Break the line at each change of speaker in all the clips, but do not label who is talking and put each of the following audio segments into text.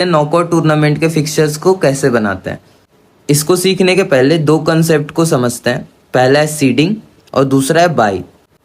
Knockout tournament के fixtures को कैसे बनाते हैं। इसको सीखने के पहले दो कंसेप्ट को समझते हैं। पहला है सीडिंग और दूसरा है बाई।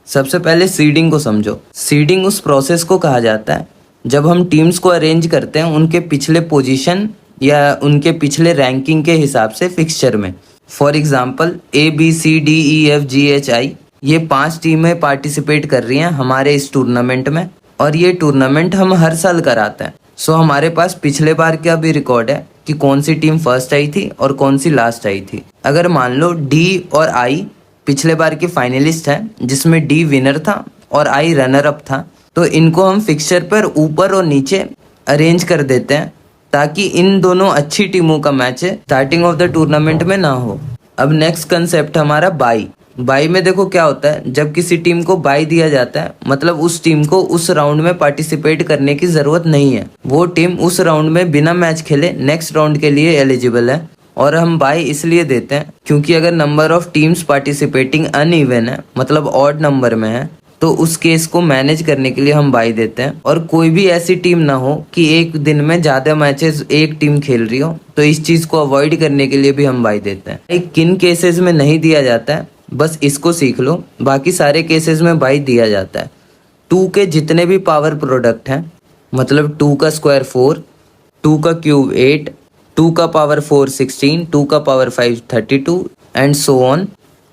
सबसे पहले सीडिंग को समझो। सीडिंग उस प्रोसेस को कहा जाता है जब हम टीम्स को अरेंज करते हैं उनके पिछले पोजीशन या उनके पिछले रैंकिंग के हिसाब से फिक्सचर में। फॉर एग्जांपल ABCDEFGHI ये 5 टीमें पार्टिसिपेट कर रही हैं हमारे इस टूर्नामेंट में और ये टूर्नामेंट हम हर साल कराते हैं। सो हमारे पास पिछले बार का भी रिकॉर्ड है कि कौन सी टीम फर्स्ट आई थी और कौन सी लास्ट आई थी। अगर मान लो D और I पिछले बार के फाइनलिस्ट हैं जिसमें D विनर था और I रनर अप था, तो इनको हम फिक्सचर पर ऊपर और नीचे अरेंज कर देते हैं ताकि इन दोनों अच्छी टीमों का match starting of the tournament में ना हो। अब नेक्स्ट कंसेप्ट हमारा बाई। बाई में देखो क्या होता है, जब किसी टीम को बाई दिया जाता है मतलब उस टीम को उस राउंड में पार्टिसिपेट करने की जरूरत नहीं है। वो टीम उस राउंड में बिना मैच खेले नेक्स्ट राउंड के लिए एलिजिबल है। और हम बाई इसलिए देते हैं क्योंकि अगर number of teams participating uneven है मतलब ऑड नंबर में है तो उस केस को मैनेज करने के लिए हम बाई देते हैं। और कोई भी ऐसी टीम ना हो कि एक दिन में ज्यादा मैचेस एक टीम खेल रही हो, तो इस चीज को अवॉइड करने के लिए भी हम बाई देते हैं। एक किन केसेस में नहीं दिया जाता है बस इसको सीख लो, बाकी सारे केसेस में बाई दिया जाता है। 2 के जितने भी पावर प्रोडक्ट हैं मतलब 2 का स्क्वायर 4, 2 का क्यूब 8, 2 का पावर 4 16, 2 का पावर 5 32 एंड सो ऑन।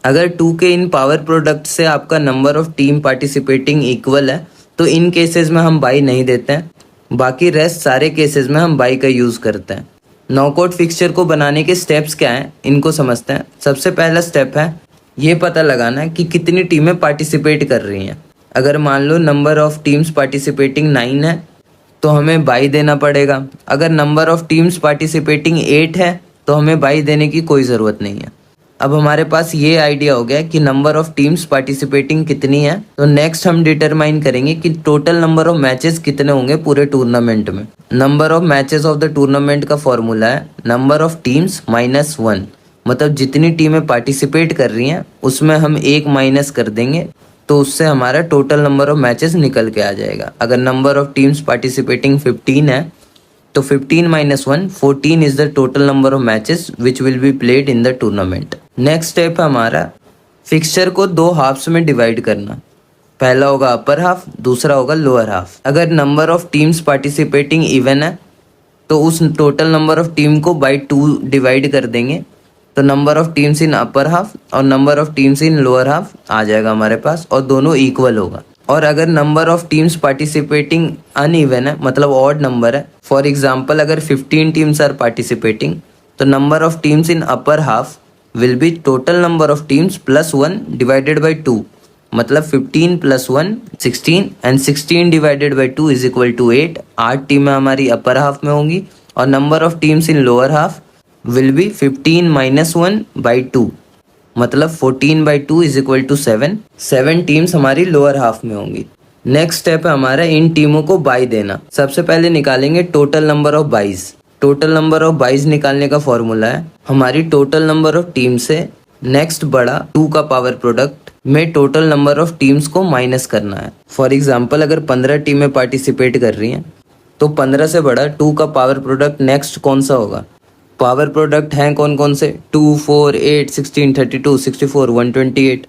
अगर 2 के इन पावर प्रोडक्ट से आपका number of team participating equal है तो इन केसेस में हम बाई नहीं देते हैं। बाकी रेस्ट सारे केसेस में हम बाई का यूज़ करते हैं। नॉकआउट फिक्सचर को बनाने के स्टेप्स क्या हैं इनको समझते हैं। सबसे पहला स्टेप है ये पता लगाना कि कितनी टीमें पार्टिसिपेट कर रही हैं। अगर मान लो नंबर ऑफ टीम्स पार्टिसिपेटिंग 9 है तो हमें बाई देना पड़ेगा। अगर नंबर ऑफ टीम्स पार्टिसिपेटिंग 8 है तो हमें बाई देने की कोई ज़रूरत नहीं है। अब हमारे पास ये आइडिया हो गया कि नंबर ऑफ टीम्स पार्टिसिपेटिंग कितनी है, तो नेक्स्ट हम डिटरमाइन करेंगे कि टोटल नंबर ऑफ मैचेस कितने होंगे पूरे टूर्नामेंट में। Number of matches of the tournament का फॉर्मूला है नंबर ऑफ टीम्स माइनस 1, मतलब जितनी टीमें पार्टिसिपेट कर रही हैं उसमें हम 1 माइनस कर देंगे तो उससे हमारा टोटल नंबर ऑफ मैचेस निकल के आ जाएगा। अगर नंबर ऑफ टीम्स पार्टिसिपेटिंग 15 है तो 15 minus 1 14 is the total number of matches which will be played in the tournament. Next step है हमारा फिक्सचर को 2 हाफ्स में डिवाइड करना। पहला होगा अपर हाफ, दूसरा होगा लोअर हाफ। अगर number of teams participating even है तो उस टोटल नंबर ऑफ टीम को बाई 2 डिवाइड कर देंगे तो number of teams in upper half और number of teams in lower half आ जाएगा हमारे पास और दोनों इक्वल होगा। और अगर number of teams participating uneven है मतलब ऑड नंबर है, फॉर एग्जांपल अगर 15 टीम्स आर पार्टिसिपेटिंग तो number of teams in upper half will be total number of teams plus 1 divided by 2, मतलब 15 plus 1 16 and 16 divided by 2 is equal to 8। 8 टीमें हमारी upper half में होंगी और number of teams in lower half will be 15 minus 1 by 2, मतलब 14 by 2 is equal to 7। 7 teams हमारी lower half में होंगी। नेक्स्ट स्टेप है हमारा इन टीमों को बाई देना। सबसे पहले निकालेंगे total number of byes. Total number of byes निकालने का फॉर्मूला है हमारी टोटल नंबर ऑफ टीम से नेक्स्ट बड़ा 2 का पावर प्रोडक्ट में टोटल नंबर ऑफ टीम्स को माइनस करना है। फॉर एग्जाम्पल अगर 15 टीमें पार्टिसिपेट कर रही हैं तो 15 से बड़ा 2 का पावर प्रोडक्ट नेक्स्ट कौन सा होगा। पावर प्रोडक्ट हैं कौन कौन से, 2 4 8 16 32 64 128।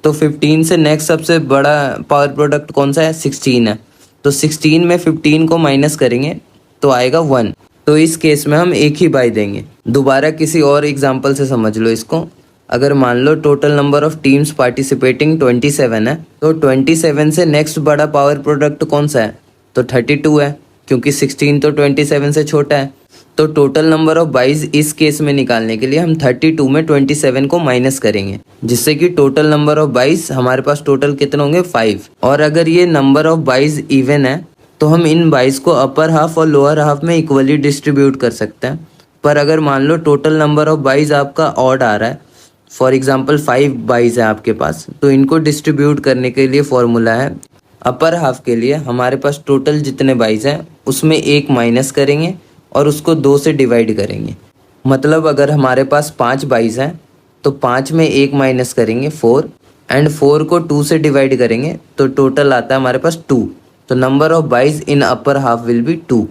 तो 15 से नेक्स्ट सबसे बड़ा पावर प्रोडक्ट कौन सा है, 16 है। तो 16 में 15 को माइनस करेंगे तो आएगा 1। तो इस केस में हम एक ही बाई देंगे। दोबारा किसी और एग्जांपल से समझ लो इसको। अगर मान लो total number of teams participating 27 है तो 27 से नेक्स्ट बड़ा पावर प्रोडक्ट कौन सा है, तो 32 है क्योंकि 16 तो 27 से छोटा है। तो टोटल नंबर ऑफ बाईज इस केस में निकालने के लिए हम 32 में 27 को माइनस करेंगे जिससे कि टोटल नंबर ऑफ बाईज हमारे पास टोटल कितने होंगे 5। और अगर ये नंबर ऑफ बाईज इवन है तो हम इन बाईज को अपर हाफ और लोअर हाफ में इक्वली डिस्ट्रीब्यूट कर सकते हैं। पर अगर मान लो टोटल नंबर ऑफ बाईज आपका ऑड आ रहा है, फॉर एग्जाम्पल 5 बाईज है आपके पास, तो इनको डिस्ट्रीब्यूट करने के लिए फॉर्मूला है अपर हाफ के लिए हमारे पास टोटल जितने बाईज हैं उसमें 1 माइनस करेंगे और उसको 2 से डिवाइड करेंगे। मतलब अगर हमारे पास 5 बाईज हैं तो 5 में 1 माइनस करेंगे 4 एंड 4 को 2 से डिवाइड करेंगे तो टोटल आता है हमारे पास 2। तो number of byes in upper half will be 2।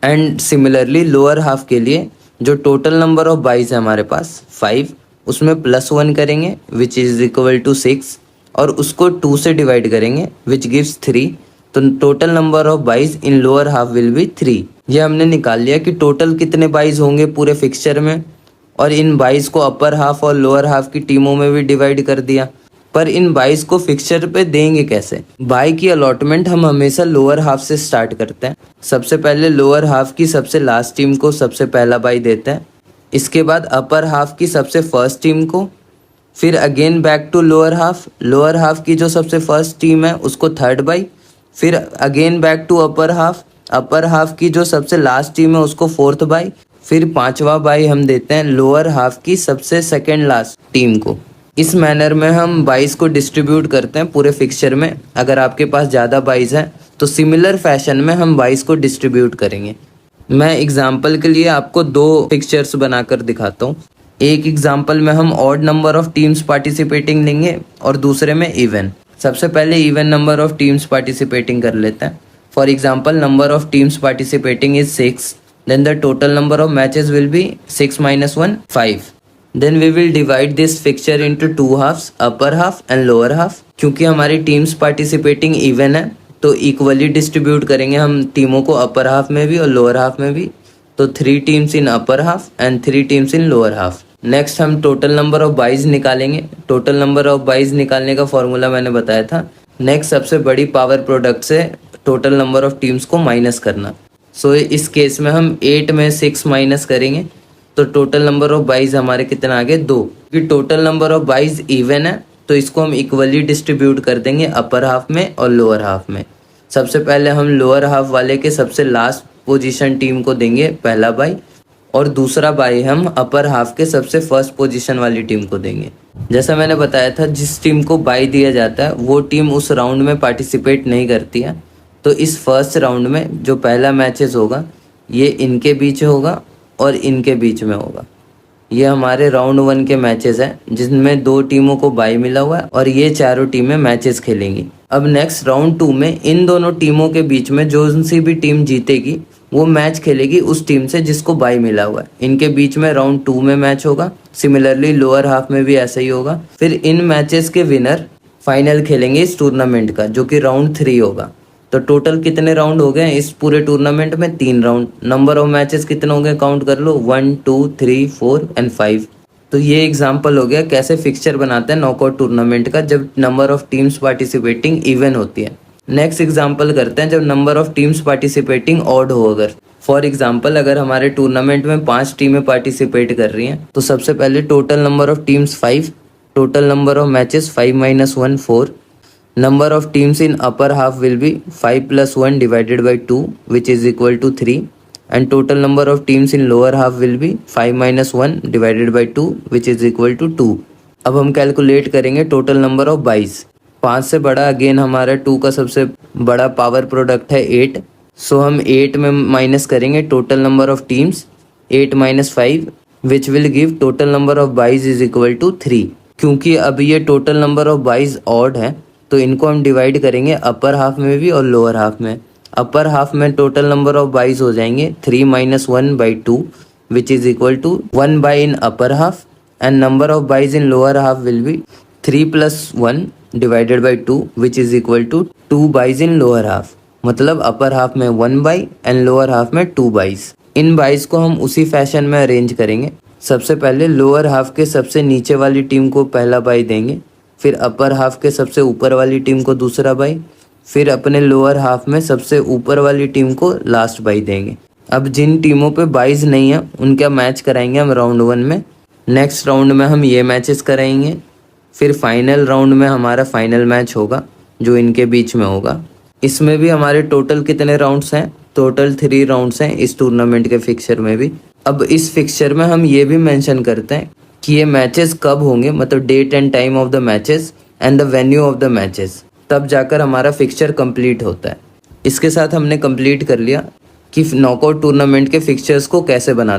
And similarly lower half के लिए जो टोटल नंबर ऑफ बाइज है हमारे पास 5, उसमें +1 करेंगे विच इज़ इक्वल टू 6 और उसको 2 से डिवाइड करेंगे विच गिव्स 3। तो total number of byes in lower half will be 3। ये हमने निकाल लिया कि टोटल कितने बाइज होंगे पूरे फिक्सचर में, और इन बाइज को अपर हाफ और लोअर हाफ की टीमों में भी डिवाइड कर दिया। पर इन बाइज को फिक्सचर पे देंगे कैसे? बाई की अलॉटमेंट हम हमेशा लोअर हाफ से स्टार्ट करते हैं। सबसे पहले लोअर हाफ की सबसे लास्ट टीम को सबसे पहला बाई देते हैं, इसके बाद अपर हाफ की सबसे फर्स्ट टीम को, फिर again back to lower half की जो सबसे फर्स्ट टीम है उसको थर्ड बाई, फिर again back to upper half की जो सबसे लास्ट टीम है उसको फोर्थ बाई, फिर पांचवा बाई हम देते हैं लोअर हाफ की सबसे सेकेंड लास्ट टीम को। इस मैनर में हम बाइज को डिस्ट्रीब्यूट करते हैं पूरे फिक्सचर में। अगर आपके पास ज़्यादा बाइज हैं तो सिमिलर फैशन में हम बाइज को डिस्ट्रीब्यूट करेंगे। मैं एग्जाम्पल के लिए आपको 2 पिक्चर्स बनाकर दिखाता हूँ। एक एग्जाम्पल में हम odd number of teams participating लेंगे और दूसरे में इवन। सबसे पहले even number of teams participating कर लेते हैं। For example number of teams participating is 6, then the total number of matches will be 6 minus 1 5. Then we will divide this fixture into 2 halves, upper half and lower half। क्योंकि हमारी teams participating even है तो equally distribute करेंगे हम टीमों को अपर half में भी और लोअर हाफ में भी। तो 3 teams in upper half and 3 teams in lower half. Next हम टोटल नंबर ऑफ बाइज निकालेंगे। टोटल नंबर ऑफ बाइज निकालने का फॉर्मूला मैंने बताया था। नेक्स्ट सबसे बड़ी पावर प्रोडक्ट से टोटल नंबर ऑफ टीम्स को माइनस करना। सो इस केस में हम 8 में 6 माइनस करेंगे तो टोटल नंबर ऑफ बाइज हमारे कितना आ गए 2। क्योंकि total number of byes even है तो इसको हम इक्वली डिस्ट्रीब्यूट कर देंगे अपर हाफ में और लोअर हाफ में। सबसे पहले हम लोअर हाफ वाले के सबसे लास्ट पोजीशन टीम को देंगे पहला बाई, और दूसरा बाई हम अपर हाफ के सबसे फर्स्ट पोजीशन वाली टीम को देंगे। जैसा मैंने बताया था जिस टीम को बाई दिया जाता है वो टीम उस राउंड में पार्टिसिपेट नहीं करती है। तो इस फर्स्ट राउंड में जो पहला मैचेस होगा ये इनके बीच होगा और इनके बीच में होगा। ये हमारे राउंड 1 के मैचेस हैं जिनमें 2 टीमों को बाई मिला हुआ है और ये चारों टीमें मैचेस खेलेंगी। अब नेक्स्ट राउंड 2 में इन दोनों टीमों के बीच में जो सी भी टीम जीतेगी वो मैच खेलेगी उस टीम से जिसको बाई मिला हुआ है। इनके बीच में राउंड 2 में मैच होगा। सिमिलरली लोअर हाफ में भी ऐसा ही होगा। फिर इन मैचेस के विनर फाइनल खेलेंगे इस टूर्नामेंट का जो कि राउंड 3 होगा। तो टोटल कितने राउंड हो गए इस पूरे टूर्नामेंट में? 3 राउंड। नंबर ऑफ मैचेस कितने हो गए काउंट कर लो, 1 2 3 4 एंड 5। तो ये एग्जांपल हो गया कैसे फिक्सचर बनाते हैं नॉकआउट टूर्नामेंट का जब number of teams participating even होती है। नेक्स्ट एग्जांपल करते हैं जब number of teams participating odd हो। अगर फॉर एग्जांपल अगर हमारे टूर्नामेंट में 5 टीमें पार्टिसिपेट कर रही हैं तो सबसे पहले total number of teams 5, total number of matches 5 - 1 4। Number of teams in upper half will be 5 + 1 divided by 2 which is equal to 3, and total number of teams in lower half will be 5 - 1 divided by 2 which is equal to 2। अब हम calculate करेंगे total number of buys. 5 से बड़ा again हमारा 2 का सबसे बड़ा power product है 8। सो हम 8 में माइनस करेंगे total number of teams 8 - 5 which will give total number of byes is equal to 3। क्योंकि अब ये total number of byes odd है तो इनको हम डिवाइड करेंगे अपर हाफ में भी और लोअर हाफ में। अपर हाफ में टोटल नंबर ऑफ बाइज हो जाएंगे 3 - 1 by 2 which is equal to 1 bye in upper half, and number of byes in lower half will be 3 + 1 divided by 2 which is equal to 2 byes in lower half. मतलब upper half में 1 by and lower half में 2 byes. इन buys को हम उसी fashion में arrange करेंगे। सबसे पहले लोअर हाफ के सबसे नीचे वाली टीम को पहला बाई देंगे, फिर अपर हाफ के सबसे ऊपर वाली टीम को दूसरा बाई, फिर अपने लोअर हाफ में सबसे ऊपर वाली टीम को लास्ट बाई देंगे। अब जिन टीमों पे बाइज नहीं है उनका मैच कराएंगे हम राउंड 1 में। नेक्स्ट राउंड में हम ये मैचेस कराएंगे। फिर फाइनल राउंड में हमारा फाइनल मैच होगा जो इनके बीच में होगा। इसमें भी हमारे टोटल कितने राउंड्स हैं? टोटल 3 राउंड्स हैं इस टूर्नामेंट के फिक्सचर में भी। अब इस फिक्सचर में हम ये भी मेंशन करते हैं कि ये मैचेस कब होंगे, मतलब date and time of the matches and the venue of the matches, तब जाकर हमारा फिक्सचर कंप्लीट होता है। इसके साथ हमने कंप्लीट कर लिया कि नॉकआउट टूर्नामेंट के फिक्सचर्स को कैसे बनाते हैं।